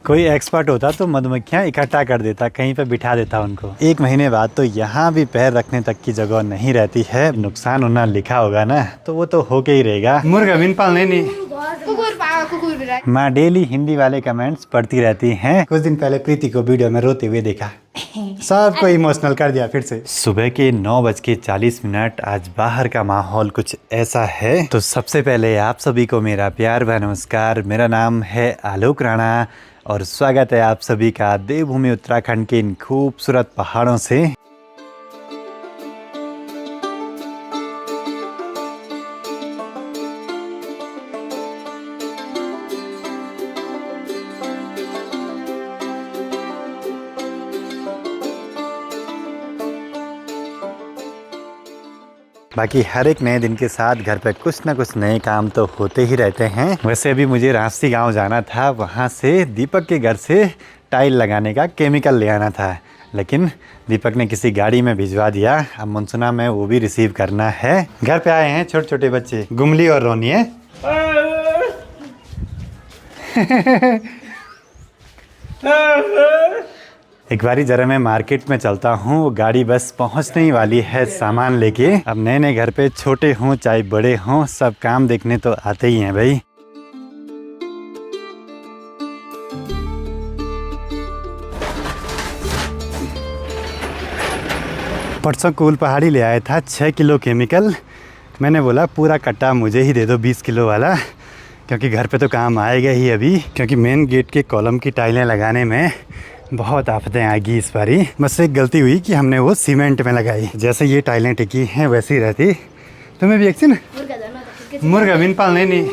कोई एक्सपर्ट होता तो मधुमक्खियाँ इकट्ठा कर देता, कहीं पे बिठा देता उनको। 1 महीने बाद तो यहाँ भी पैर रखने तक की जगह नहीं रहती है। नुकसान होना लिखा होगा ना, तो वो तो होके ही रहेगा। मुर्गा बिन पालने नहीं। माँ डेली हिंदी वाले कमेंट्स पढ़ती रहती हैं। कुछ दिन पहले प्रीति को वीडियो में रोते हुए देखा, सबको इमोशनल कर दिया फिर से। सुबह के 9:40। आज बाहर का माहौल कुछ ऐसा है। तो सबसे पहले आप सभी को मेरा प्यार व नमस्कार। मेरा नाम है आलोक राणा और स्वागत है आप सभी का देवभूमि उत्तराखंड के इन खूबसूरत पहाड़ों से। बाकी हर एक नए दिन के साथ घर पे कुछ ना कुछ नए काम तो होते ही रहते हैं। वैसे अभी मुझे रांसी गांव जाना था, वहां से दीपक के घर से टाइल लगाने का केमिकल ले आना था, लेकिन दीपक ने किसी गाड़ी में भिजवा दिया। अब मनसुना में वो भी रिसीव करना है। घर पे आए हैं छोटे छोटे बच्चे, गुमली और रोनी है। एक बारी जरा मैं मार्केट में चलता हूँ, वो गाड़ी बस पहुँचने ही वाली है सामान लेके। अब नए नए घर पे छोटे हों चाहे बड़े हों, सब काम देखने तो आते ही हैं भाई। परसों कूल पहाड़ी ले आया था 6 किलो केमिकल। मैंने बोला पूरा कट्टा मुझे ही दे दो 20 किलो वाला, क्योंकि घर पे तो काम आएगा ही अभी। क्योंकि मेन गेट के कॉलम की टाइलें लगाने में बहुत आफतें आएगी इस बारी। बस एक गलती हुई कि हमने वो सीमेंट में लगाई। जैसे ये टाइलें टिकी हैं वैसी रहती। तुम्हें भी एक मुर्गा बिन पालने नहीं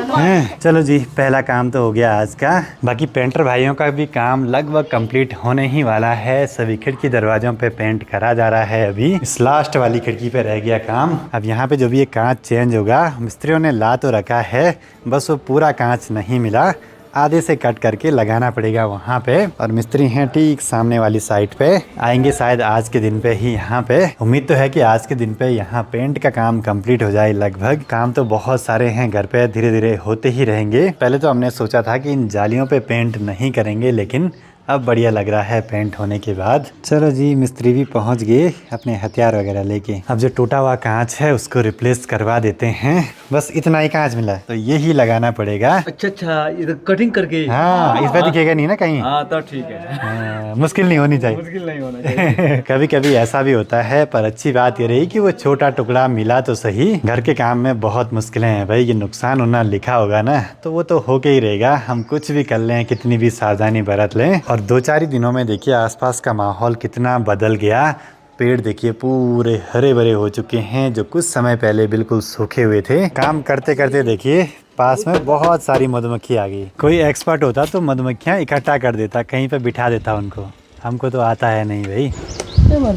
है। चलो जी, पहला काम तो हो गया आज का। बाकी पेंटर भाइयों का भी काम लगभग कंप्लीट होने ही वाला है। सभी खिड़की दरवाजों पे पेंट करा जा रहा है। अभी इस लास्ट वाली खिड़की पे रह गया काम। अब यहाँ पे जो भी ये कांच चेंज होगा, मिस्त्रियों ने ला तो रखा है, बस वो पूरा कांच नहीं मिला, आधे से कट करके लगाना पड़ेगा वहाँ पे। और मिस्त्री हैं ठीक सामने वाली साइड पे, आएंगे शायद आज के दिन पे ही यहाँ पे। उम्मीद तो है कि आज के दिन पे यहाँ पेंट का काम कंप्लीट हो जाए लगभग। काम तो बहुत सारे हैं घर पे, धीरे धीरे होते ही रहेंगे। पहले तो हमने सोचा था कि इन जालियों पे पेंट नहीं करेंगे, लेकिन अब बढ़िया लग रहा है पेंट होने के बाद। चलो जी, मिस्त्री भी पहुंच गए अपने हथियार वगैरह लेके। अब जो टूटा हुआ कांच है उसको रिप्लेस करवा देते हैं। बस इतना ही कांच मिला तो यही लगाना पड़ेगा। अच्छा, इधर कटिंग करके। हाँ, इस पर दिखेगा नहीं ना कहीं। हाँ तो ठीक है। मुश्किल नहीं होनी चाहिए। मुश्किल नहीं होना चाहिए। कभी कभी ऐसा भी होता है, पर अच्छी बात ये रही कि वो छोटा टुकड़ा मिला तो सही। घर के काम में बहुत मुश्किलें हैं भाई, ये नुकसान होना लिखा होगा ना, तो वो तो होके ही रहेगा। हम कुछ भी कर लें, कितनी भी सावधानी बरत लें। और 2-4 ही दिनों में देखिए आसपास का माहौल कितना बदल गया। पेड़ देखिए पूरे हरे भरे हो चुके हैं, जो कुछ समय पहले बिल्कुल सूखे हुए थे। काम करते करते देखिए पास में बहुत सारी मधुमक्खी आ गई। कोई एक्सपर्ट होता तो मधुमक्खियाँ इकट्ठा कर देता, कहीं पे बिठा देता उनको। हमको तो आता है नहीं भाई।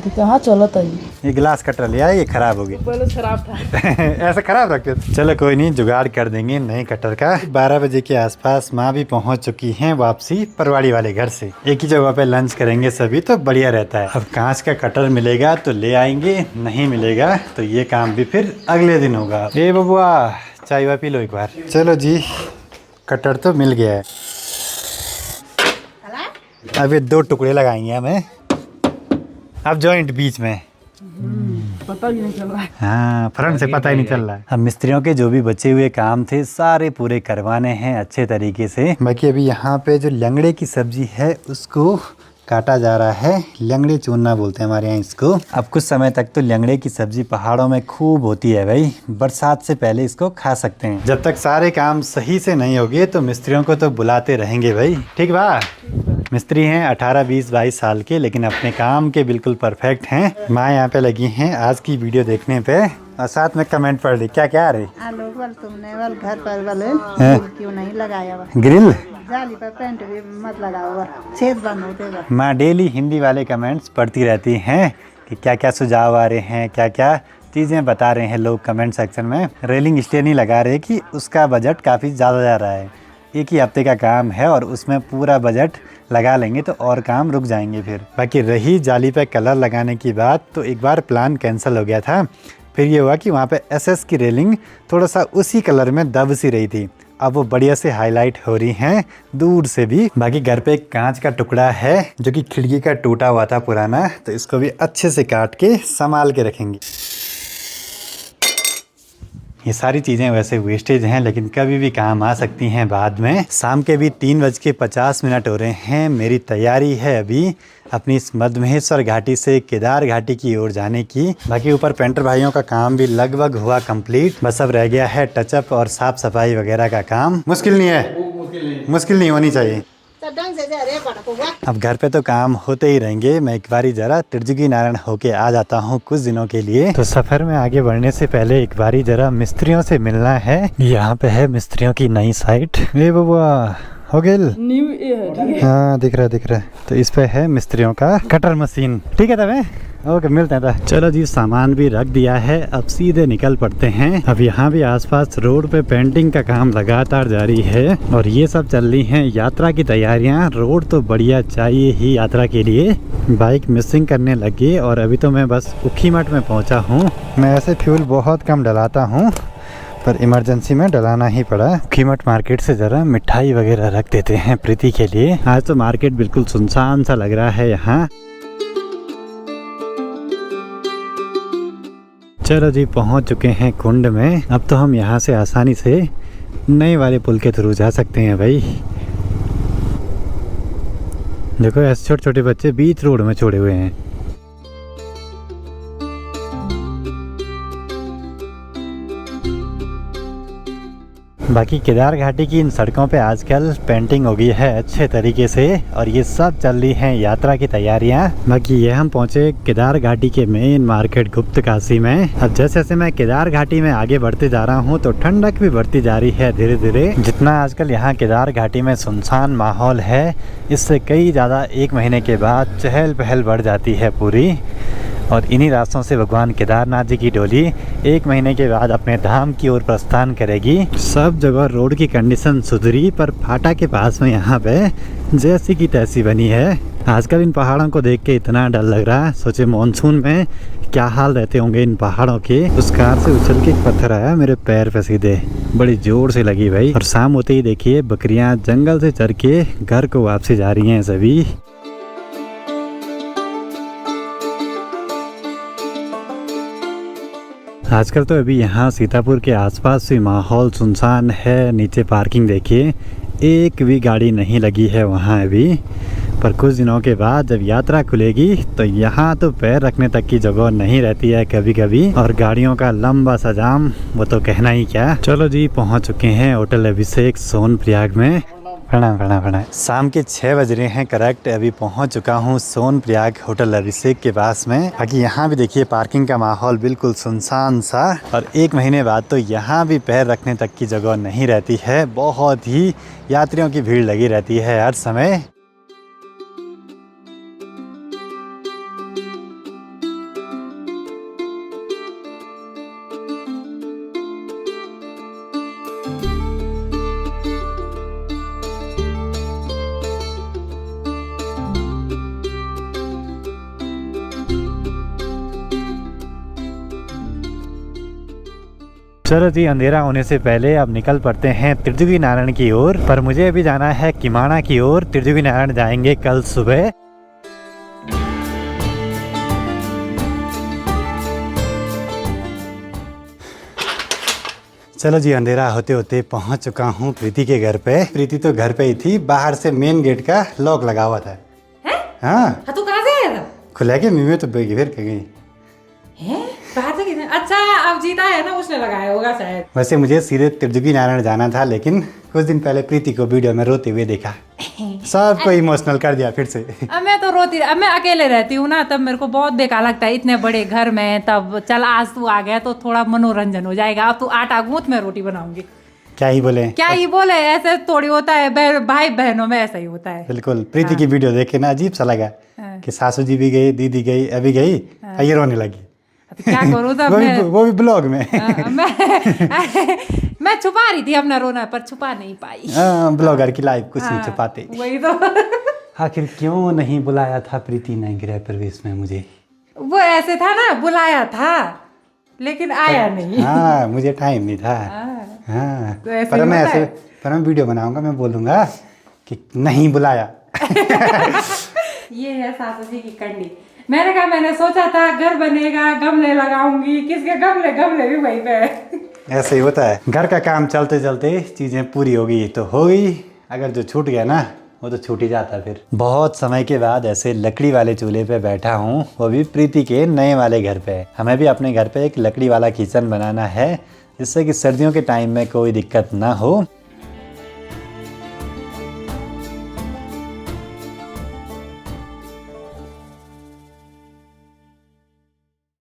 कहाँ चला था ये गिलास कटर लिया, ये खराब हो गया। पहले खराब था। ऐसा खराब रखते थे। चलो कोई नहीं, जुगाड़ कर देंगे नए कटर का। 12 बजे के आसपास माँ भी पहुँच चुकी हैं वापसी परवाड़ी वाले घर से। एक ही जगह पे लंच करेंगे सभी, तो बढ़िया रहता है। अब कांच का कटर मिलेगा तो ले आएंगे, नहीं मिलेगा तो ये काम भी फिर अगले दिन होगा। ए बबुआ, चाय वा पी लो एक बार। चलो जी, कटर तो मिल गया है। अब ये 2 टुकड़े लगाएंगे हमें। अब जॉइंट बीच में, पता ही नहीं चल रहा है। हाँ, फ्रंट से पता ही नहीं चल रहा है। अब मिस्त्रियों के जो भी बचे हुए काम थे सारे पूरे करवाने हैं अच्छे तरीके से। बाकी अभी यहाँ पे जो लंगड़े की सब्जी है उसको काटा जा रहा है। लंगड़े चूरना बोलते हैं हमारे यहाँ इसको। अब कुछ समय तक तो लंगड़े की सब्जी पहाड़ों में खूब होती है भाई, बरसात से पहले इसको खा सकते हैं। जब तक सारे काम सही से नहीं होंगे तो मिस्त्रियों को तो बुलाते रहेंगे भाई। ठीक बा। मिस्त्री हैं 18, 20, 22 साल के, लेकिन अपने काम के बिल्कुल परफेक्ट हैं। माँ यहाँ पे लगी हैं आज की वीडियो देखने पे, और साथ में कमेंट पढ़ ली। क्या क्या आ रही? आलोक वाल तुमने वाल घर पर वाले क्यों नहीं लगाया हुआ? ग्रिल जाली पर पेंट भी मत लगाओ हुआ, छेद बंद होते हुआ। माँ डेली हिंदी वाले कमेंट्स पढ़ती रहती हैं कि क्या क्या सुझाव आ रहे हैं, क्या क्या चीज़ें बता रहे हैं लोग कमेंट सेक्शन में। रेलिंग इसलिए नहीं लगा रहे कि उसका बजट काफ़ी ज़्यादा जा रहा है। एक ही हफ्ते का काम है और उसमें पूरा बजट लगा लेंगे तो और काम रुक जाएंगे फिर। बाकी रही जाली पे कलर लगाने की बात, तो एक बार प्लान कैंसिल हो गया था। फिर ये हुआ कि वहाँ पे एसएस की रेलिंग थोड़ा सा उसी कलर में दब सी रही थी, अब वो बढ़िया से हाईलाइट हो रही हैं दूर से भी। बाकी घर पे एक कांच का टुकड़ा है जो कि खिड़की का टूटा हुआ था पुराना, तो इसको भी अच्छे से काट के संभाल के रखेंगे। ये सारी चीज़ें वैसे वेस्टेज हैं लेकिन कभी भी काम आ सकती हैं बाद में। शाम के भी 3:50 हो रहे हैं। मेरी तैयारी है अभी अपनी इस मधमहेश्वर घाटी से केदार घाटी की ओर जाने की। बाकी ऊपर पेंटर भाइयों का काम भी लगभग हुआ कंप्लीट, बस अब रह गया है टचअप और साफ सफाई वगैरह का काम। मुश्किल नहीं है, मुश्किल नहीं होनी चाहिए। अब घर पे तो काम होते ही रहेंगे। मैं एक बारी जरा त्रिजुगी नारायण होके आ जाता हूँ कुछ दिनों के लिए। तो सफर में आगे बढ़ने से पहले एक बारी जरा मिस्त्रियों से मिलना है। यहाँ पे है मिस्त्रियों की नई साइट। ए बाबा हो गया न्यू ईयर। हाँ दिख रहा है। तो इस पे है मिस्त्रियों का कटर मशीन। ठीक है तब ओके मिलते हैं। चलो जी सामान भी रख दिया है, अब सीधे निकल पड़ते हैं। अब यहाँ भी आसपास रोड पे पेंटिंग का काम लगातार जारी है और ये सब चल रही हैं यात्रा की तैयारियां। रोड तो बढ़िया चाहिए ही यात्रा के लिए। बाइक मिसिंग करने लगी और अभी तो मैं बस उखीमठ में पहुँचा हूँ। मैं ऐसे फ्यूल बहुत कम डलाता हूँ पर इमरजेंसी में डलाना ही पड़ा। उखीमठ मार्केट से ज़रा मिठाई वगैरह रख देते हैं प्रीति के लिए। आज तो मार्केट बिल्कुल सुनसान सा लग रहा है यहाँ। चलो जी पहुँच चुके हैं कुंड में। अब तो हम यहाँ से आसानी से नए वाले पुल के थ्रू जा सकते हैं भाई। देखो ऐसे छोटे छोटे बच्चे बीच रोड में छोड़े हुए हैं। बाकी केदार घाटी की इन सड़कों पे आजकल पेंटिंग हो गई है अच्छे तरीके से और ये सब चल रही हैं यात्रा की तैयारियां। बाकी ये हम पहुंचे केदार घाटी के मेन मार्केट गुप्त काशी में। अब जैसे जैसे मैं केदार घाटी में आगे बढ़ते जा रहा हूं तो ठंडक भी बढ़ती जा रही है धीरे धीरे। जितना आजकल यहाँ केदार घाटी में सुनसान माहौल है, इससे कई ज़्यादा एक महीने के बाद चहल पहल बढ़ जाती है पूरी। और इन्हीं रास्तों से भगवान केदारनाथ जी की डोली एक महीने के बाद अपने धाम की ओर प्रस्थान करेगी। सब जगह रोड की कंडीशन सुधरी पर फाटा के पास में यहाँ पे जैसी की तैसी बनी है। आजकल इन पहाड़ों को देख के इतना डर लग रहा है, सोचे मॉनसून में क्या हाल रहते होंगे इन पहाड़ों के। उस कार से उछल के एक पत्थर आया मेरे पैर पे सीधे, बड़ी जोर से लगी भाई। और शाम होते ही देखिए बकरियां जंगल से चर के घर को वापसी जा रही हैं सभी। आजकल तो अभी यहाँ सीतापुर के आसपास भी माहौल सुनसान है। नीचे पार्किंग देखिए, एक भी गाड़ी नहीं लगी है वहाँ अभी। पर कुछ दिनों के बाद जब यात्रा खुलेगी तो यहाँ तो पैर रखने तक की जगह नहीं रहती है कभी कभी, और गाड़ियों का लंबा सा जाम वो तो कहना ही क्या। चलो जी पहुँच चुके हैं होटल अभिषेक सोनप्रयाग में। प्रणाम। शाम के 6 बज रहे हैं करेक्ट। अभी पहुंच चुका हूं सोनप्रयाग होटल अभिषेक के पास में। बाकी यहाँ भी देखिए पार्किंग का माहौल बिल्कुल सुनसान सा, और एक महीने बाद तो यहाँ भी पैर रखने तक की जगह नहीं रहती है। बहुत ही यात्रियों की भीड़ लगी रहती है हर समय। चलो जी अंधेरा होने से पहले अब निकल पड़ते हैं त्रिजुगी नारायण की ओर। पर मुझे अभी जाना है किमाना की ओर। त्रिजुगी नारायण जाएंगे कल सुबह। चलो जी अंधेरा होते होते पहुंच चुका हूं प्रीति के घर पे। प्रीति तो घर पे ही थी, बाहर से मेन गेट का लॉक लगा हुआ था। हाँ तू कहाँ से आया था? खुला के मैं तो फिर गई हैं? बाहर से कितने? अच्छा अब जीता है ना, उसने लगाया होगा शायद। वैसे मुझे सीधे त्रिजुगी नारायण जाना था, लेकिन कुछ दिन पहले प्रीति को वीडियो में रोते हुए देखा, सबको इमोशनल कर दिया फिर से। अब मैं तो रोती, अब मैं अकेले रहती हूँ ना, तब मेरे को बहुत बेकार लगता है इतने बड़े घर में। तब चल आज तू आ गया तो थोड़ा मनोरंजन हो जाएगा। अब तू आटा गूंथ, मैं रोटी बनाऊंगी। क्या ही बोले, ऐसे थोड़ी होता है, भाई बहनों में ऐसा ही होता है। बिल्कुल। प्रीति की वीडियो देख के ना अजीब सा लगा कि सासू जी भी गई, दीदी गई, अभी गई, ये रोने लगी। अब क्या करूँ तब वो भी ब्लॉग में। मैं छुपा रही थी अपना रोना, पर छुपा नहीं पाई। ब्लॉगर की लाइफ कुछ नहीं छुपाते। वही तो। आखिर क्यों नहीं बुलाया था प्रीति ने गृह प्रवेश में मुझे? वो ऐसे था ना, बुलाया था लेकिन आया नहीं। हाँ मुझे टाइम नहीं था। हाँ तो ऐसे पर ही मैं होता ऐसे है। पर मैं वीडियो बनाऊंगा, मैं बोलूंगा कि नहीं बुलाया। ये है सासू जी की कंडी। मैंने कहा मैंने सोचा था घर बनेगा, गमले लगाऊंगी, किसके गमले भी वहीं पे है। ऐसे ही होता है, घर का काम चलते चलते चीजें पूरी हो गई तो हो गई, अगर जो छूट गया ना वो तो छूट ही जाता। फिर बहुत समय के बाद ऐसे लकड़ी वाले चूल्हे पे बैठा हूँ, वो भी प्रीति के नए वाले घर पे। हमें भी अपने घर पे एक लकड़ी वाला किचन बनाना है, जिससे कि सर्दियों के टाइम में कोई दिक्कत ना हो।